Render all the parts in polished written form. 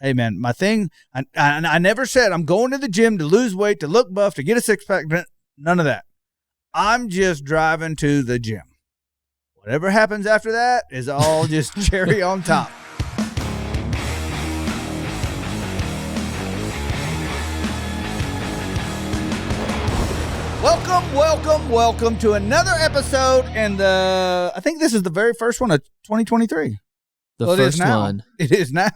Hey, man, my thing, I never said I'm going to the gym to lose weight, to look buff, to get a six-pack. None of that. I'm just driving to the gym. Whatever happens after that is all just cherry on top. Welcome to another episode, and I think this is the very first one of 2023. First one. It is now.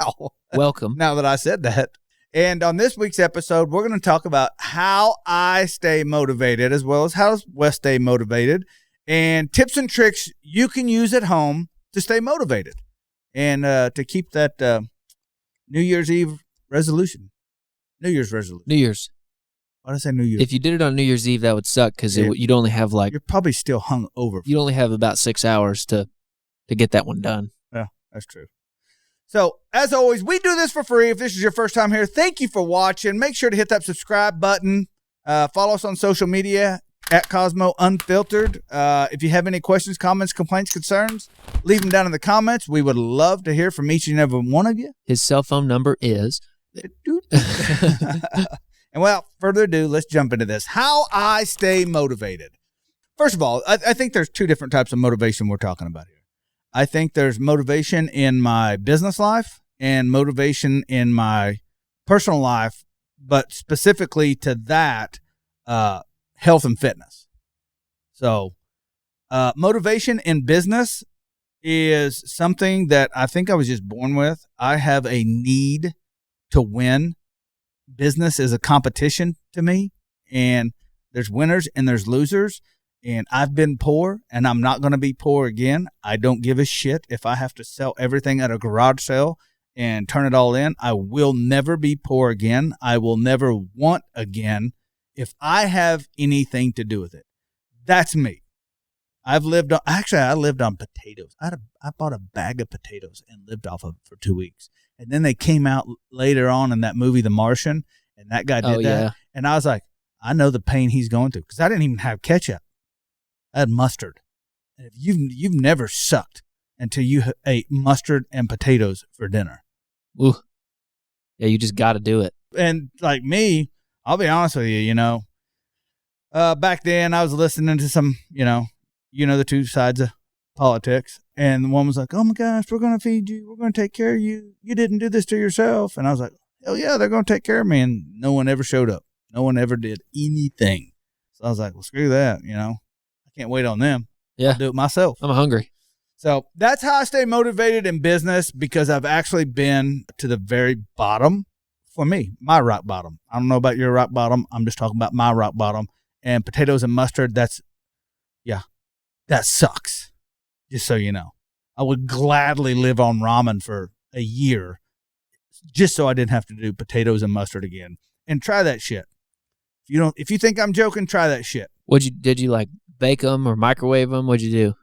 Welcome. Now that I said that. And on this week's episode, we're going to talk about how I stay motivated, as well as how Wes stay motivated, and tips and tricks you can use at home to stay motivated and to keep that New Year's resolution. Why did I say New Year's? If you did it on New Year's Eve, that would suck because you'd only have you're probably still hung over. You'd only have about 6 hours to get that one done. Yeah, that's true. So, as always, we do this for free. If this is your first time here, thank you for watching. Make sure to hit that subscribe button. Follow us on social media at Kosmo Unfiltered. If you have any questions, comments, complaints, concerns, leave them down in the comments. We would love to hear from each and every one of you. His cell phone number is... And without further ado, let's jump into this. How I stay motivated. First of all, I think there's two different types of motivation we're talking about here. I think there's motivation in my business life and motivation in my personal life, but specifically to that, health and fitness. So, motivation in business is something that I think I was just born with. I have a need to win. Business is a competition to me, and there's winners and there's losers, and I've been poor, and I'm not going to be poor again. I don't give a shit if I have to sell everything at a garage sale and turn it all in. I will never be poor again. I will never want again if I have anything to do with it. That's me. I lived on potatoes. I bought a bag of potatoes and lived off of it for 2 weeks. And then they came out later on in that movie, The Martian, and that guy did that. Yeah. And I was like, I know the pain he's going through because I didn't even have ketchup. I had mustard. And if you've never sucked until you ate mustard and potatoes for dinner. Ooh. Yeah, you just got to do it. And like me, I'll be honest with you, back then I was listening to some, the two sides of politics. And the one was like, oh, my gosh, we're going to feed you. We're going to take care of you. You didn't do this to yourself. And I was like, hell yeah, they're going to take care of me. And no one ever showed up. No one ever did anything. So I was like, well, screw that. I can't wait on them. Yeah. I'll do it myself. I'm hungry. So that's how I stay motivated in business, because I've actually been to the very bottom for me, my rock bottom. I don't know about your rock bottom. I'm just talking about my rock bottom. And potatoes and mustard, that sucks. Just so you know, I would gladly live on ramen for a year just so I didn't have to do potatoes and mustard again. And try that shit. If you think I'm joking, try that shit. Did you like bake them or microwave them? What'd you do?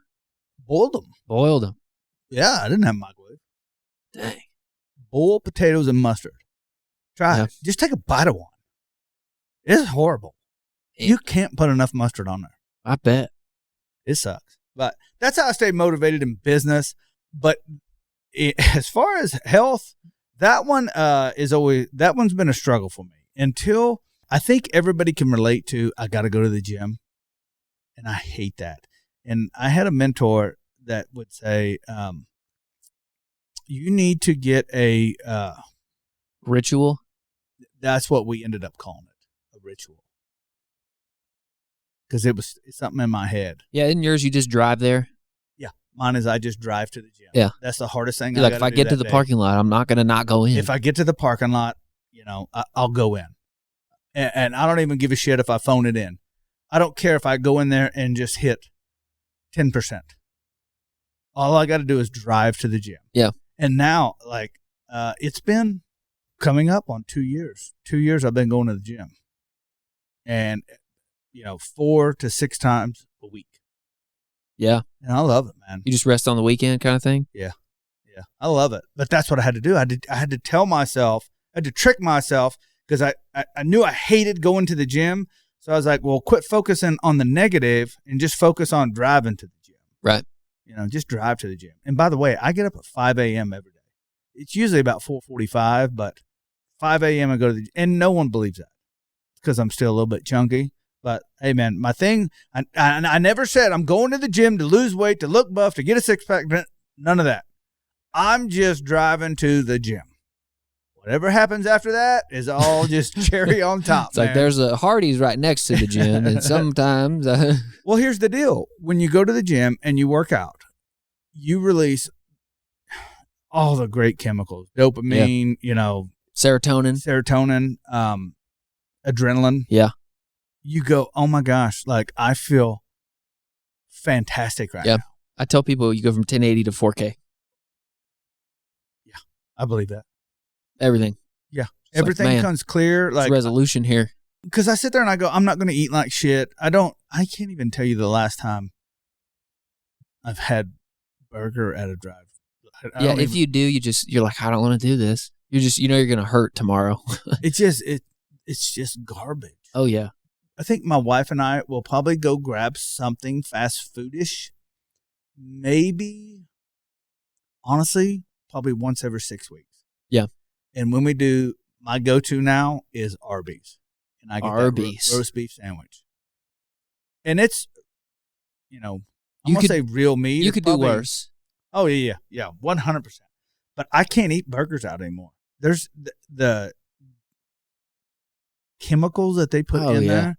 Boiled them. Yeah, I didn't have a microwave. Dang. Boiled potatoes and mustard. Try it. Just take a bite of one. It's horrible. You can't put enough mustard on there. I bet. It sucks. But that's how I stay motivated in business. But as far as health, that one's been a struggle for me until I think everybody can relate to, I got to go to the gym. And I hate that. And I had a mentor that would say, you need to get a ritual. That's what we ended up calling it, a ritual. Because it's something in my head. Yeah, in yours, you just drive there? Yeah, mine is I just drive to the gym. Yeah. That's the hardest thing if I get to the parking lot, I'm not going to not go in. If I get to the parking lot, I'll go in. And I don't even give a shit if I phone it in. I don't care if I go in there and just hit 10%. All I got to do is drive to the gym. Yeah. And now, it's been coming up on 2 years. 2 years I've been going to the gym. And 4 to 6 times a week. Yeah. And I love it, man. You just rest on the weekend kind of thing? Yeah. Yeah. I love it. But that's what I had to do. I had to tell myself, I had to trick myself, because I knew I hated going to the gym. So I was like, well, quit focusing on the negative and just focus on driving to the gym. Right. Just drive to the gym. And by the way, I get up at 5 a.m. every day. It's usually about 4:45, but 5 a.m. I go to the, and no one believes that because I'm still a little bit chunky. But hey, man, my thing, I never said I'm going to the gym to lose weight, to look buff, to get a six pack. None of that. I'm just driving to the gym. Whatever happens after that is all just cherry on top. It's like there's a Hardee's right next to the gym, and sometimes. Well, here's the deal: when you go to the gym and you work out, you release all the great chemicals, dopamine, serotonin, adrenaline. Yeah. You go, oh my gosh, like I feel fantastic right now. I tell people you go from 1080 to 4K. Yeah, I believe that. Everything. Yeah. Everything comes clear. Like resolution here. Because I sit there and I go, I'm not going to eat like shit. I can't even tell you the last time I've had burger at a drive. If you do, you're like, I don't want to do this. You're going to hurt tomorrow. It's just garbage. Oh, yeah. I think my wife and I will probably go grab something fast foodish. Maybe, honestly, probably once every 6 weeks. Yeah. And when we do, my go-to now is Arby's. And I get Arby's. That roast beef sandwich. And it's, I'm going to say real meat. You could do worse. Oh, yeah, 100%. But I can't eat burgers out anymore. There's the chemicals that they put in there.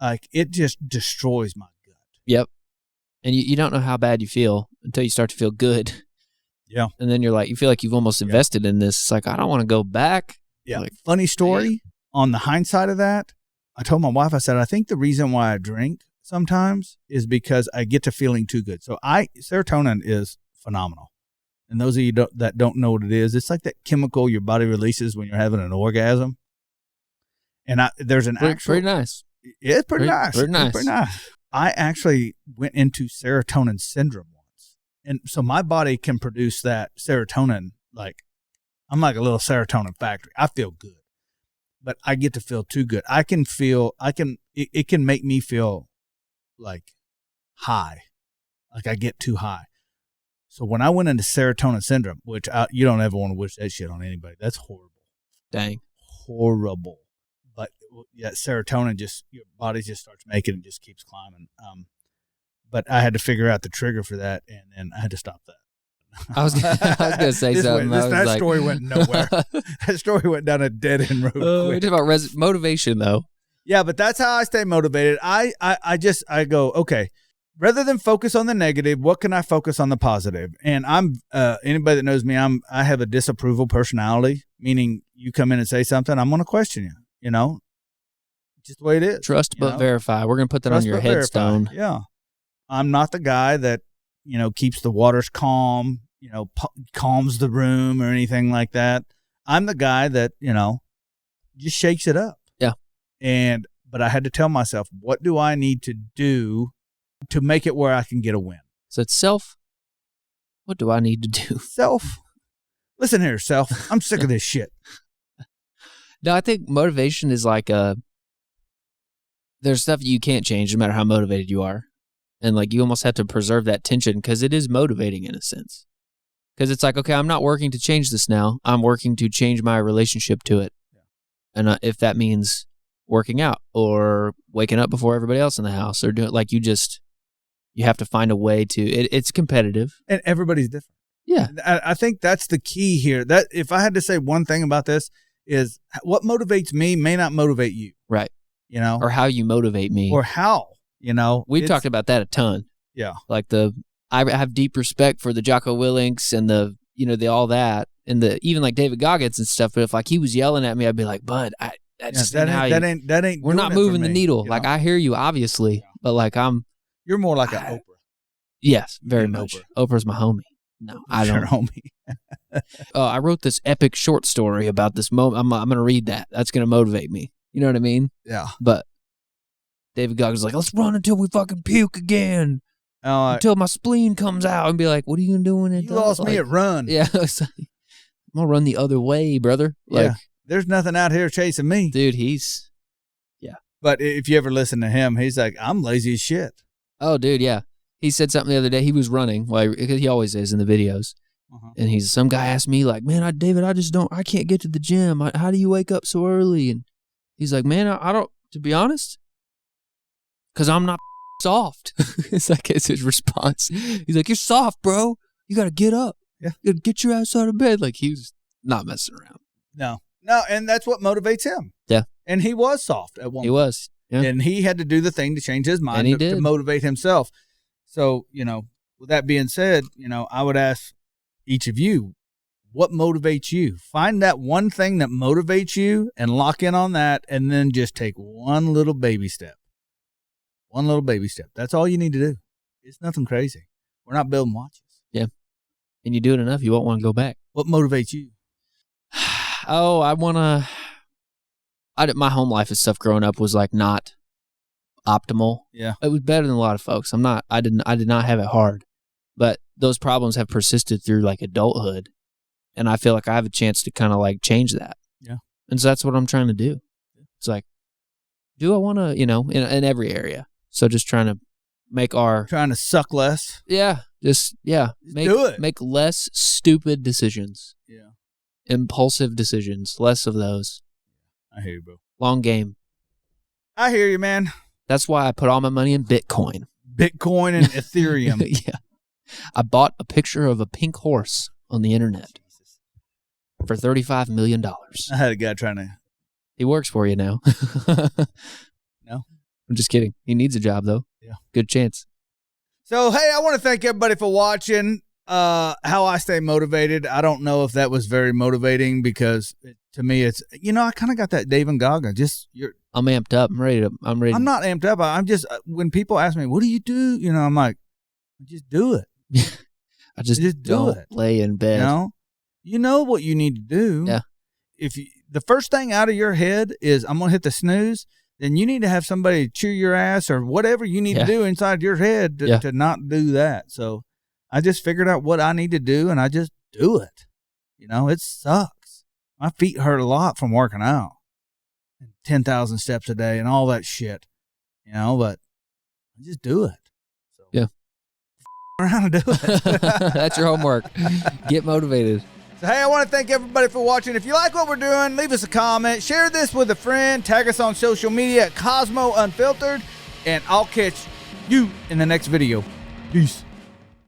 Like, it just destroys my gut. Yep. And you don't know how bad you feel until you start to feel good. Yeah. And then you feel like you've almost invested in this. It's like, I don't want to go back. Yeah. Like, funny story on the hindsight of that. I told my wife, I said, I think the reason why I drink sometimes is because I get to feeling too good. So serotonin is phenomenal. And those of you that don't know what it is, it's like that chemical your body releases when you're having an orgasm. And there's an pretty nice. It's pretty nice. Pretty nice. Pretty nice. I actually went into serotonin syndrome once. And so my body can produce that serotonin. Like, I'm like a little serotonin factory. I feel good. But I get to feel too good. It can make me feel like high. Like I get too high. So when I went into serotonin syndrome, which you don't ever want to wish that shit on anybody. That's horrible. Dang. Horrible. But yeah, serotonin your body just starts making it and just keeps climbing. But I had to figure out the trigger for that, and then I had to stop that. I was gonna say something. That story went nowhere. That story went down a dead end road. We're talking about motivation, though. Yeah, but that's how I stay motivated. I go, okay, rather than focus on the negative, what can I focus on the positive? And I'm anybody that knows me, I have a disapproval personality, meaning you come in and say something, I'm going to question you. Just the way it is. Trust but verify. We're going to put that on your headstone. Verify. Yeah. I'm not the guy that, keeps the waters calm, calms the room or anything like that. I'm the guy that, just shakes it up. Yeah. But I had to tell myself, what do I need to do to make it where I can get a win? So it's self. What do I need to do? Self. Listen here, self. I'm sick of this shit. No, I think motivation is like there's stuff you can't change no matter how motivated you are. And like you almost have to preserve that tension because it is motivating in a sense. Because it's like, okay, I'm not working to change this now. I'm working to change my relationship to it. Yeah. And if that means working out or waking up before everybody else in the house or doing like you have to find a way to, it's competitive. And everybody's different. Yeah. I think that's the key here. That if I had to say one thing about this, is what motivates me may not motivate you. Right. Or how you motivate me. Or how, We've talked about that a ton. Yeah. Like I have deep respect for the Jocko Willinks and the all that and even like David Goggins and stuff. But if like he was yelling at me, I'd be like, bud, that ain't we're not moving the needle. Like I hear you, obviously, but like you're more like an Oprah. Yes, very much. Oprah's my homie. No, I don't. Your homie. I wrote this epic short story about this moment. I'm going to read that. That's going to motivate me. You know what I mean? Yeah. But David Goggins is like, let's run until we fucking puke again. Until my spleen comes out and be like, what are you going to do when it does? You lost me at run. Yeah. I'm going to run the other way, brother. Like, yeah. There's nothing out here chasing me. Dude, yeah. But if you ever listen to him, he's like, I'm lazy as shit. Oh, dude, yeah. He said something the other day. He was running, because he always is in the videos. And some guy asked me like, man, David, I can't get to the gym. How do you wake up so early? And he's like, man, I don't, to be honest, because I'm not soft. It's like his response. He's like, you're soft, bro. You got to get up. Yeah. You got to get your ass out of bed. Like, he was not messing around. No, and that's what motivates him. Yeah. And he was soft at one point. He was. Yeah. And he had to do the thing to change his mind And he to did. motivate himself. So, with that being said, I would ask each of you, what motivates you? Find that one thing that motivates you and lock in on that, and then just take one little baby step. One little baby step. That's all you need to do. It's nothing crazy. We're not building watches. Yeah. And you do it enough, you won't want to go back. What motivates you? Oh, my home life and stuff growing up was like not optimal. Yeah. It was better than a lot of folks. I did not have it hard, but those problems have persisted through like adulthood. And I feel like I have a chance to kind of like change that. Yeah. And so that's what I'm trying to do. It's like, do I want to, in every area. So just trying to suck less. Yeah. Just do it. Make less stupid decisions. Yeah. Impulsive decisions. Less of those. I hear you, bro. Long game. I hear you, man. That's why I put all my money in Bitcoin. Bitcoin and Ethereum. Yeah. I bought a picture of a pink horse on the internet for $35 million. I had a guy trying to... He works for you now. No? I'm just kidding. He needs a job, though. Yeah. Good chance. So, hey, I want to thank everybody for watching How I Stay Motivated. I don't know if that was very motivating because to me it's, I kind of got that Dave and Gaga. I'm amped up. I'm ready. I'm not amped up. I'm just, when people ask me, what do you do? I'm like, just do it. I just don't lay in bed. You know what you need to do. Yeah. If the first thing out of your head is I'm going to hit the snooze, then you need to have somebody chew your ass or whatever you need to do inside your head to not do that. So I just figured out what I need to do and I just do it. It sucks. My feet hurt a lot from working out. 10,000 steps a day and all that shit, but I just do it. So yeah. Around and do it. That's your homework. Get motivated. So, hey, I want to thank everybody for watching. If you like what we're doing, leave us a comment. Share this with a friend. Tag us on social media at Kosmo Unfiltered. And I'll catch you in the next video. Peace.